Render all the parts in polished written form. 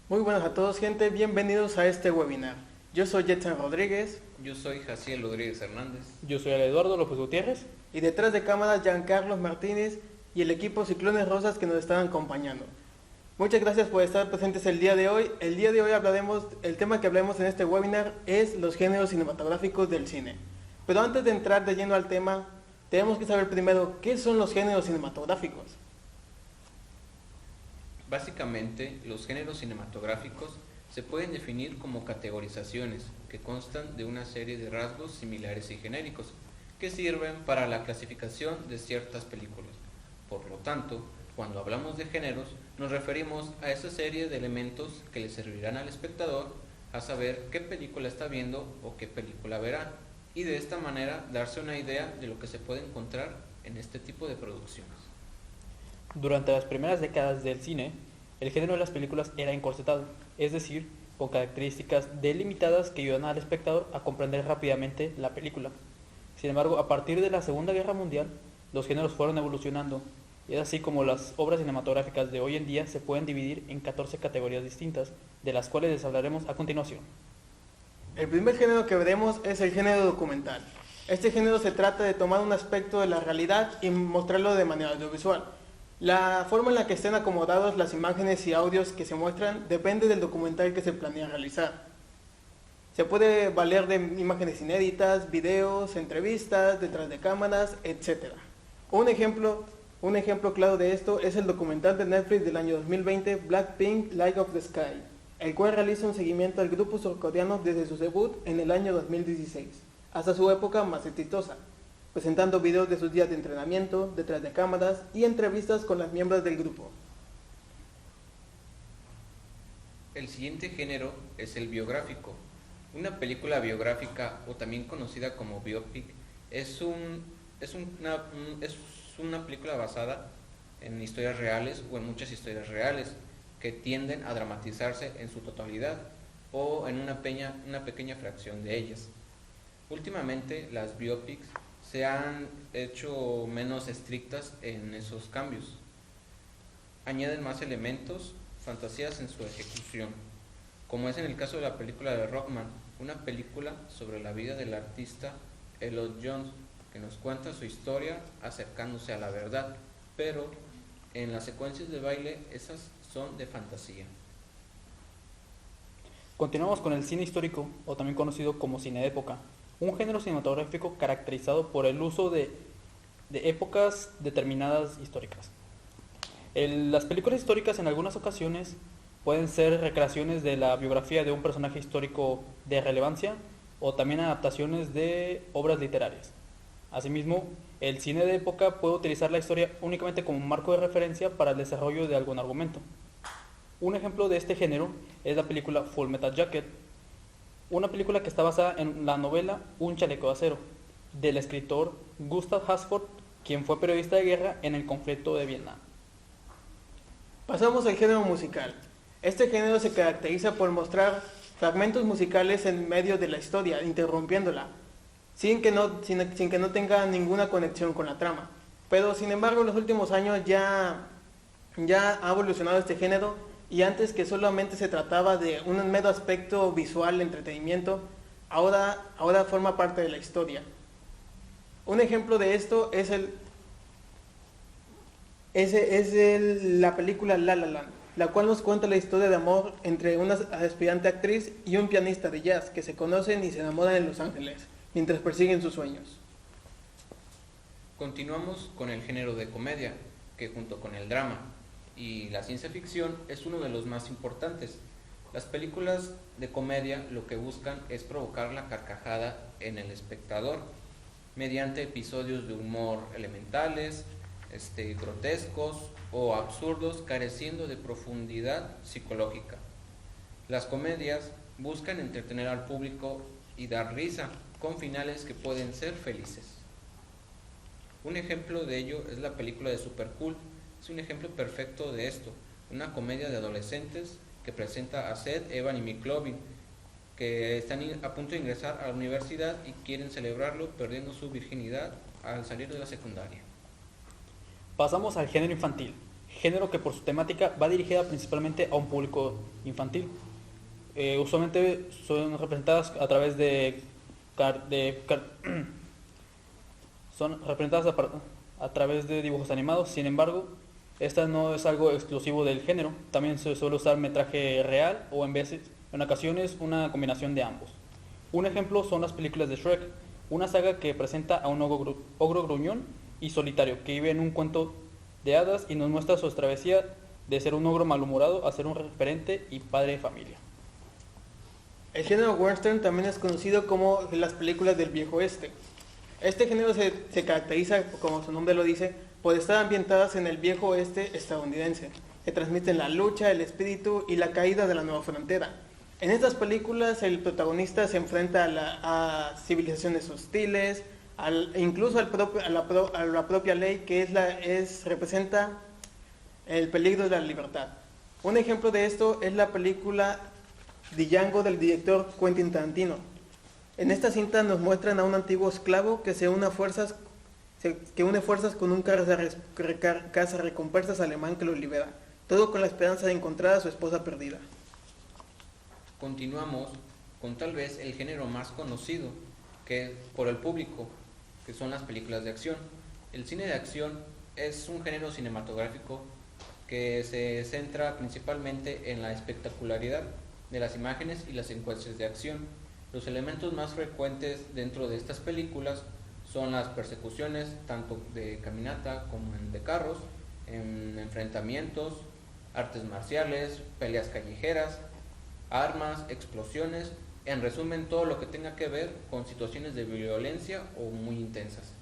Muy buenas a todos, gente. Bienvenidos a este webinar. Yo soy Jetson Rodríguez Yo soy Jaciel Rodríguez Hernández. Yo soy Eduardo López Gutiérrez. y detrás de cámaras Giancarlos Martínez y el equipo Ciclones Rosas que nos están acompañando. Muchas gracias por estar presentes el día de hoy. El día de hoy el tema que hablaremos en este webinar es los géneros cinematográficos del cine. Pero antes de entrar de lleno al tema, tenemos que saber primero qué son los géneros cinematográficos. Básicamente, los géneros cinematográficos se pueden definir como categorizaciones que constan de una serie de rasgos similares y genéricos que sirven para la clasificación de ciertas películas. Por lo tanto, cuando hablamos de géneros, nos referimos a esa serie de elementos que le servirán al espectador a saber qué película está viendo o qué película verá, y de esta manera darse una idea de lo que se puede encontrar en este tipo de producciones. Durante las primeras décadas del cine, el género de las películas era encorsetado, es decir, con características delimitadas que ayudan al espectador a comprender rápidamente la película. Sin embargo, a partir de la Segunda Guerra Mundial, los géneros fueron evolucionando, y es así como las obras cinematográficas de hoy en día se pueden dividir en 14 categorías distintas, de las cuales les hablaremos a continuación. El primer género que veremos es el género documental. Este género se trata de tomar un aspecto de la realidad y mostrarlo de manera audiovisual. La forma en la que estén acomodados las imágenes y audios que se muestran depende del documental que se planea realizar. Se puede valer de imágenes inéditas, videos, entrevistas, detrás de cámaras, etc. Un ejemplo claro de esto es el documental de Netflix del año 2020, Blackpink Light of the Sky, el cual realiza un seguimiento al grupo surcoreano desde su debut en el año 2016 hasta su época más exitosa, presentando videos de sus días de entrenamiento, detrás de cámaras y entrevistas con las miembros del grupo. El siguiente género es el biográfico. Una película biográfica, o también conocida como biopic, es una película basada en historias reales o en muchas historias reales que tienden a dramatizarse en su totalidad o en una pequeña fracción de ellas. Últimamente las biopics se han hecho menos estrictas en esos cambios. Añaden más elementos, fantasías en su ejecución, como es en el caso de la película de Rockman, una película sobre la vida del artista Elton John, que nos cuenta su historia acercándose a la verdad, pero en las secuencias de baile esas son de fantasía. Continuamos con el cine histórico, o también conocido como cine de época, un género cinematográfico caracterizado por el uso de épocas determinadas históricas. Las películas históricas en algunas ocasiones pueden ser recreaciones de la biografía de un personaje histórico de relevancia o también adaptaciones de obras literarias. Asimismo, el cine de época puede utilizar la historia únicamente como marco de referencia para el desarrollo de algún argumento. Un ejemplo de este género es la película Full Metal Jacket, una película que está basada en la novela Un chaleco de acero, del escritor Gustav Hasford, quien fue periodista de guerra en el conflicto de Vietnam. Pasamos al género musical. Este género se caracteriza por mostrar fragmentos musicales en medio de la historia, interrumpiéndola, sin que no tenga ninguna conexión con la trama. Pero sin embargo en los últimos años ya ha evolucionado este género, y antes que solamente se trataba de un mero aspecto visual, entretenimiento, ahora forma parte de la historia. Un ejemplo de esto es la película La La Land, la cual nos cuenta la historia de amor entre una aspirante actriz y un pianista de jazz que se conocen y se enamoran en Los Ángeles mientras persiguen sus sueños. Continuamos con el género de comedia, que junto con el drama y la ciencia ficción es uno de los más importantes. Las películas de comedia lo que buscan es provocar la carcajada en el espectador mediante episodios de humor elementales, grotescos o absurdos, careciendo de profundidad psicológica. Las comedias buscan entretener al público y dar risa, con finales que pueden ser felices. Un ejemplo de ello es la película de Super Cool. Es un ejemplo perfecto de esto, una comedia de adolescentes que presenta a Seth, Evan y McLovin, que están a punto de ingresar a la universidad y quieren celebrarlo perdiendo su virginidad al salir de la secundaria. Pasamos al género infantil. género que por su temática va dirigida principalmente a un público infantil. Usualmente son representadas a través son representadas a través de dibujos animados. Sin embargo, esta no es algo exclusivo del género. También se suele usar metraje real o en ocasiones una combinación de ambos. Un ejemplo son las películas de Shrek, una saga que presenta a un ogro gruñón y solitario que vive en un cuento de hadas y nos muestra su travesía de ser un ogro malhumorado a ser un referente y padre de familia. El género western también es conocido como las películas del viejo oeste. Este género se caracteriza, como su nombre lo dice, por estar ambientadas en el viejo oeste estadounidense, que transmiten la lucha, el espíritu y la caída de la nueva frontera. En estas películas el protagonista se enfrenta a civilizaciones hostiles, incluso a la propia ley que representa el peligro de la libertad. Un ejemplo de esto es la película Django del director Quentin Tarantino. En esta cinta nos muestran a un antiguo esclavo que une fuerzas con un cazarrecompensas alemán que lo libera, todo con la esperanza de encontrar a su esposa perdida. Continuamos con tal vez el género más conocido por el público, que son las películas de acción. El cine de acción es un género cinematográfico que se centra principalmente en la espectacularidad de las imágenes y las secuencias de acción. Los elementos más frecuentes dentro de estas películas son las persecuciones, tanto de caminata como de carros, en enfrentamientos, artes marciales, peleas callejeras, armas, explosiones, en resumen todo lo que tenga que ver con situaciones de violencia o muy intensas.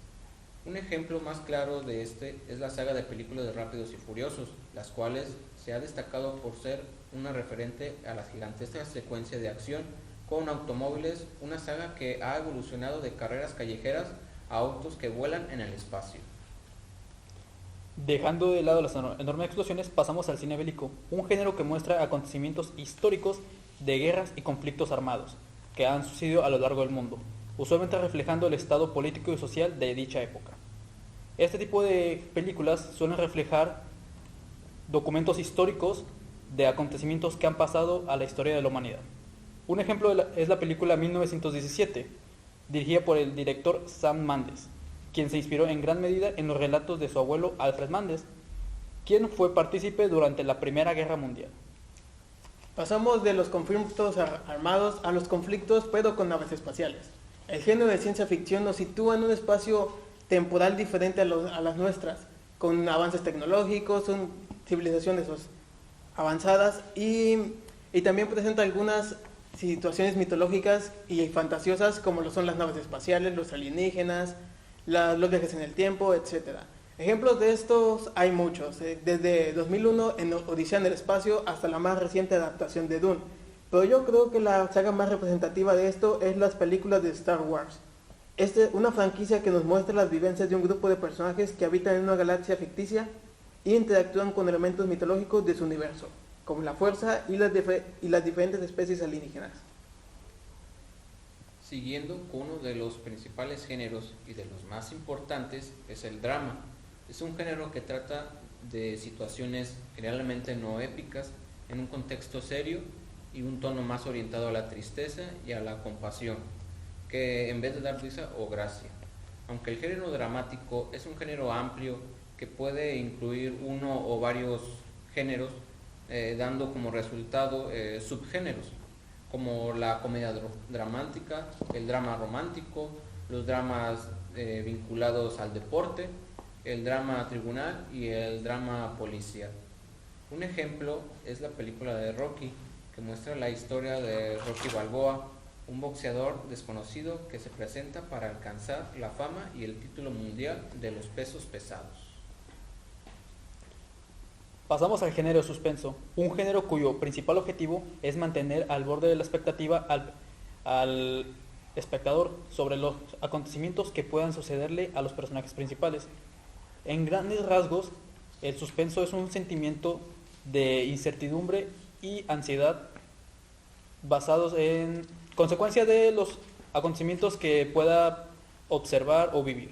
Un ejemplo más claro de este es la saga de películas de Rápidos y Furiosos, las cuales se ha destacado por ser una referente a la gigantesca secuencia de acción con automóviles, una saga que ha evolucionado de carreras callejeras a autos que vuelan en el espacio. Dejando de lado las enormes explosiones, pasamos al cine bélico, un género que muestra acontecimientos históricos de guerras y conflictos armados que han sucedido a lo largo del mundo, usualmente reflejando el estado político y social de dicha época. Este tipo de películas suelen reflejar documentos históricos de acontecimientos que han pasado a la historia de la humanidad. Un ejemplo es la película 1917, dirigida por el director Sam Mendes, quien se inspiró en gran medida en los relatos de su abuelo Alfred Mendes, quien fue partícipe durante la Primera Guerra Mundial. Pasamos de los conflictos armados a los conflictos pero con naves espaciales. El género de ciencia ficción nos sitúa en un espacio temporal diferente a las nuestras, con avances tecnológicos, son civilizaciones avanzadas y también presenta algunas situaciones mitológicas y fantasiosas como lo son las naves espaciales, los alienígenas, los viajes en el tiempo, etc. Ejemplos de estos hay muchos, desde 2001 en Odisea en el espacio hasta la más reciente adaptación de Dune. Pero yo creo que la saga más representativa de esto es las películas de Star Wars. Una franquicia que nos muestra las vivencias de un grupo de personajes que habitan en una galaxia ficticia e interactúan con elementos mitológicos de su universo, como la fuerza y las diferentes especies alienígenas. Siguiendo con uno de los principales géneros y de los más importantes es el drama. Es un género que trata de situaciones generalmente no épicas en un contexto serio y un tono más orientado a la tristeza y a la compasión, que en vez de dar risa o gracia. Aunque el género dramático es un género amplio que puede incluir uno o varios géneros, dando como resultado subgéneros, como la comedia dramática, el drama romántico, los dramas vinculados al deporte, el drama tribunal y el drama policial. Un ejemplo es la película de Rocky, que muestra la historia de Rocky Balboa, un boxeador desconocido que se presenta para alcanzar la fama y el título mundial de los pesos pesados. Pasamos al género suspenso, un género cuyo principal objetivo es mantener al borde de la expectativa al espectador sobre los acontecimientos que puedan sucederle a los personajes principales. En grandes rasgos, el suspenso es un sentimiento de incertidumbre y ansiedad basados en consecuencia de los acontecimientos que pueda observar o vivir,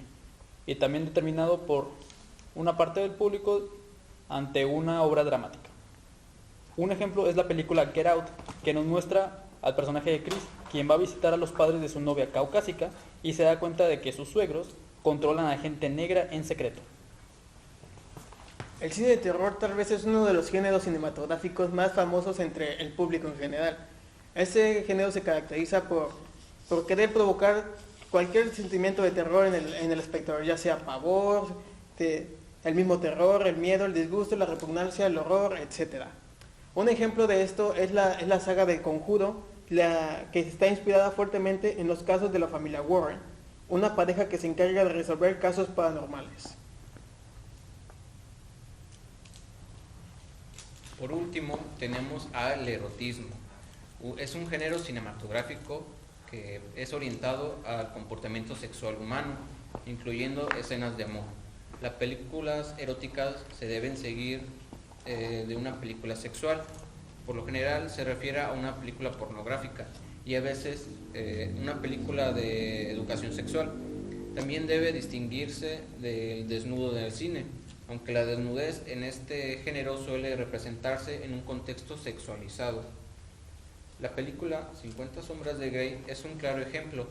y también determinado por una parte del público ante una obra dramática. Un ejemplo es la película Get Out, que nos muestra al personaje de Chris, quien va a visitar a los padres de su novia caucásica y se da cuenta de que sus suegros controlan a gente negra en secreto. El cine de terror tal vez es uno de los géneros cinematográficos más famosos entre el público en general. Este género se caracteriza por querer provocar cualquier sentimiento de terror en el espectador, ya sea pavor, el mismo terror, el miedo, el disgusto, la repugnancia, el horror, etc. Un ejemplo de esto es la saga del Conjuro, que está inspirada fuertemente en los casos de la familia Warren, una pareja que se encarga de resolver casos paranormales. Por último, tenemos al erotismo. Es un género cinematográfico que es orientado al comportamiento sexual humano, incluyendo escenas de amor. Las películas eróticas se deben seguir de una película sexual. Por lo general se refiere a una película pornográfica y a veces una película de educación sexual. También debe distinguirse del desnudo del cine, aunque la desnudez en este género suele representarse en un contexto sexualizado. La película 50 sombras de Grey es un claro ejemplo,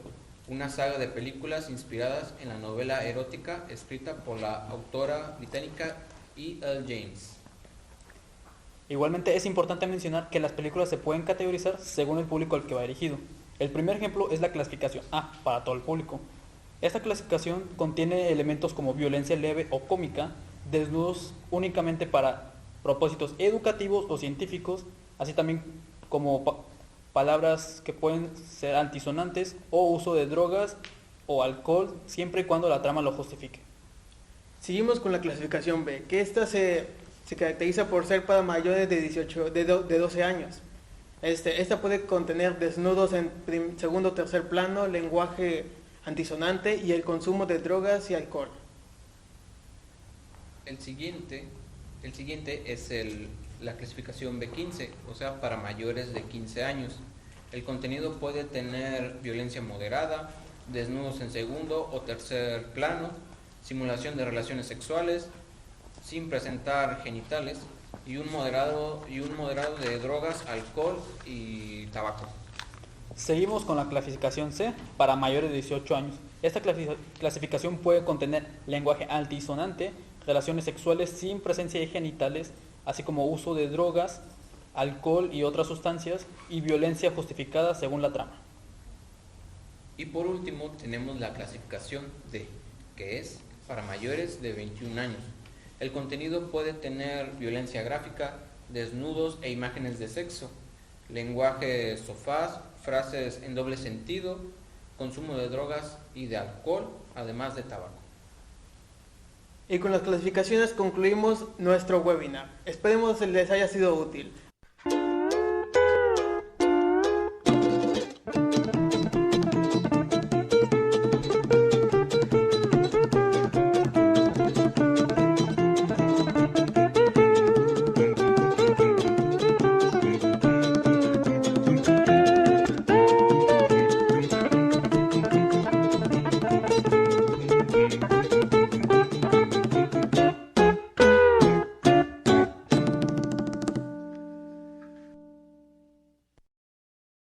una saga de películas inspiradas en la novela erótica escrita por la autora británica E.L. James. Igualmente es importante mencionar que las películas se pueden categorizar según el público al que va dirigido. El primer ejemplo es la clasificación A, para todo el público. Esta clasificación contiene elementos como violencia leve o cómica, desnudos únicamente para propósitos educativos o científicos, así también como palabras que pueden ser altisonantes o uso de drogas o alcohol, siempre y cuando la trama lo justifique. Seguimos con la clasificación B, que esta se caracteriza por ser para mayores de 12 años. Esta puede contener desnudos en segundo o tercer plano, lenguaje antisonante y el consumo de drogas y alcohol. El siguiente es la clasificación B15, o sea, para mayores de 15 años. El contenido puede tener violencia moderada, desnudos en segundo o tercer plano, simulación de relaciones sexuales, sin presentar genitales, y un moderado de drogas, alcohol y tabaco. Seguimos con la clasificación C, para mayores de 18 años. Esta clasificación puede contener lenguaje altisonante, relaciones sexuales sin presencia de genitales, así como uso de drogas, alcohol y otras sustancias, y violencia justificada según la trama. Y por último tenemos la clasificación D, que es para mayores de 21 años. El contenido puede tener violencia gráfica, desnudos e imágenes de sexo, lenguaje sofás, frases en doble sentido, consumo de drogas y de alcohol, además de tabaco. Y con las clasificaciones concluimos nuestro webinar. Esperemos les haya sido útil.